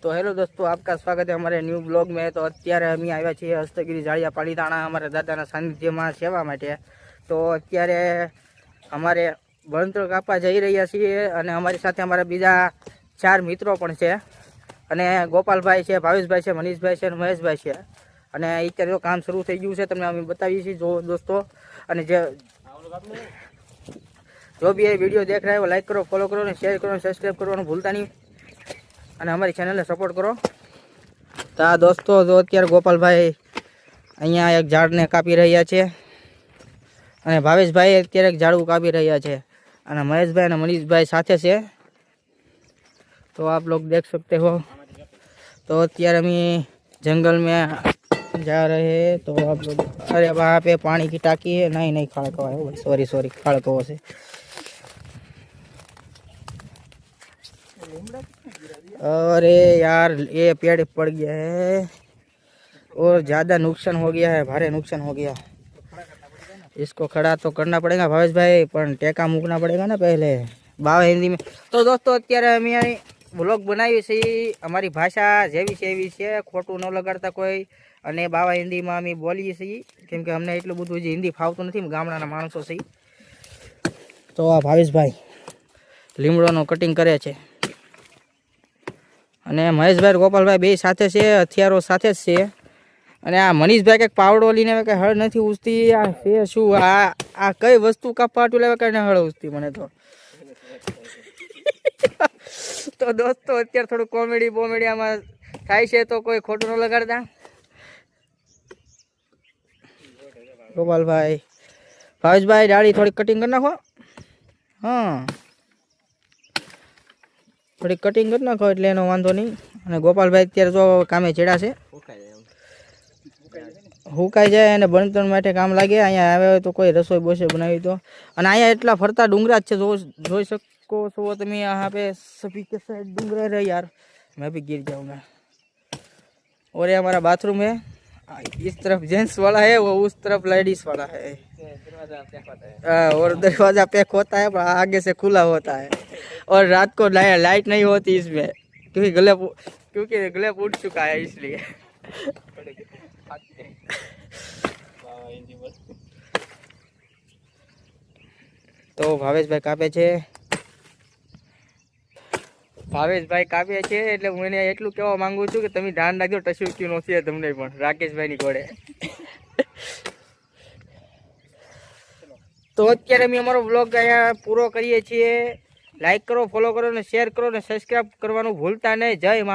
तो हेलो दोस्तों, आपका स्वागत है हमारे न्यू ब्लॉग में। तो अत्यारे अमी आव्या छीए हस्तगिरी जाड़िया पालीताणा अमारा दादाना सानिध्यमां सेवा माटे। तो अत्यारे अमारे बळतण कापवा जई रह्या छीए अने अमारी साथे अमारा बीजा 4 मित्रों पण छे अने गोपालभाई छे, भावेशभाई छे, मनीषभाई छे, महेशभाई छे। अने अत्यारे काम शरू थई गयुं छे, तमने अमे बतावीए छीए जो दोस्तों। अने जो भी ये वीडियो देख रहा है वो लाइक करो, फॉलो करो, शेयर करो, सब्सक्राइब करवानुं भूलता नहीं અને અમારી ચેનલને સપોર્ટ કરો। તો આ દોસ્તો જો અત્યારે ગોપાલભાઈ અહીંયા એક ઝાડને કાપી રહ્યા છે અને ભાવેશભાઈ અત્યારે એક ઝાડવું કાપી રહ્યા છે અને મહેશભાઈ અને મનીષભાઈ સાથે છે। तो आप लोग देख सकते हो। तो અત્યારે અમે जंगल में जा रहे हैं। तो आप लोग अरे वहाँ पे पानी की टाकी है, नहीं खाड़को है, सॉरी खाड़को से। अरे यार ये पेड़ पड़ गया है और ज़्यादा नुकसान हो गया है, भारी नुकसान हो गया। इसको खड़ा तो करना पड़ेगा भावेश भाई, पर टेका मूकना पड़ेगा ना पहले बाव हिंदी में। तो दोस्तों अत्यारे अमे ब्लॉग बनावी छे, अमारी भाषा जेवी छे एवी छे, खोटू न लगाड़ता कोई। अने बावा हिंदी में अमे बोलीए छीए केम के अमने एटલું બધું જે हिंदी फावતું નથી, ગામડાના માણસો છે। तो आ भावेश भाई લીમડોનો કટિંગ કરે છે અને મહેશભાઈ ગોપાલભાઈ બે સાથે છે, હથિયારો સાથે જ છે। અને આ મનીષભાઈ કંઈક પાવડો લઈને કે હળ નથી ઉસતી, આ છે શું? આ કઈ વસ્તુ કાપવાટું લેવા કરીને હળ ઉસતી મને તો દોસ્તો અત્યારે થોડું કોમેડી બોમેડી આમાં થાય છે, તો કોઈ ખોટું ન લગાડતા। ગોપાલભાઈ ભાવેશભાઈ ડાળી થોડી કટિંગ કરી નાખો। हाँ थोड़ी कटिंग कर नाखो એટલે એનો વાંધો નહીં। અને ગોપાલભાઈ અત્યારે જો કામે ચડ્યા છે, હુકાઈ જાય અને બળતણ માટે કામ લાગે। અહીંયા આવે તો કોઈ રસોઈ બોસે બનાવી તો। અને અહીંયા એટલા ફરતા ડુંગરા જ છે, જોઈ શકો છો તમે। यहाँ पे सभी के साइड डूंगरा है यार, मैं भी गिर जाऊंगा। और ये हमारा बाथरूम है, इस तरफ जेंट्स वाला है, वो उस तरफ लेडीज वाला है। और दरवाजा पैक होता है पर आगे से खुला होता है। और रात को लाइट नहीं होती इसमें, क्योंकि गले उठ चुका है इसलिए। तो भावेशभाई कापे छे, ભાવેશભાઈ કાપે છે એટલે હું એને એટલું કહેવા માંગુ છું કે તમે ધ્યાન રાખજો, ટસ્યુક્યું નથી તમને પણ રાકેશભાઈની ઘોડે। તો અત્યારે અમે અમારો વ્લોગ અહીંયા પૂરો કરીએ છીએ। લાઈક કરો, ફોલો કરો અને શેર કરો અને સબસ્ક્રાઈબ કરવાનું ભૂલતા નહીં। જય મા।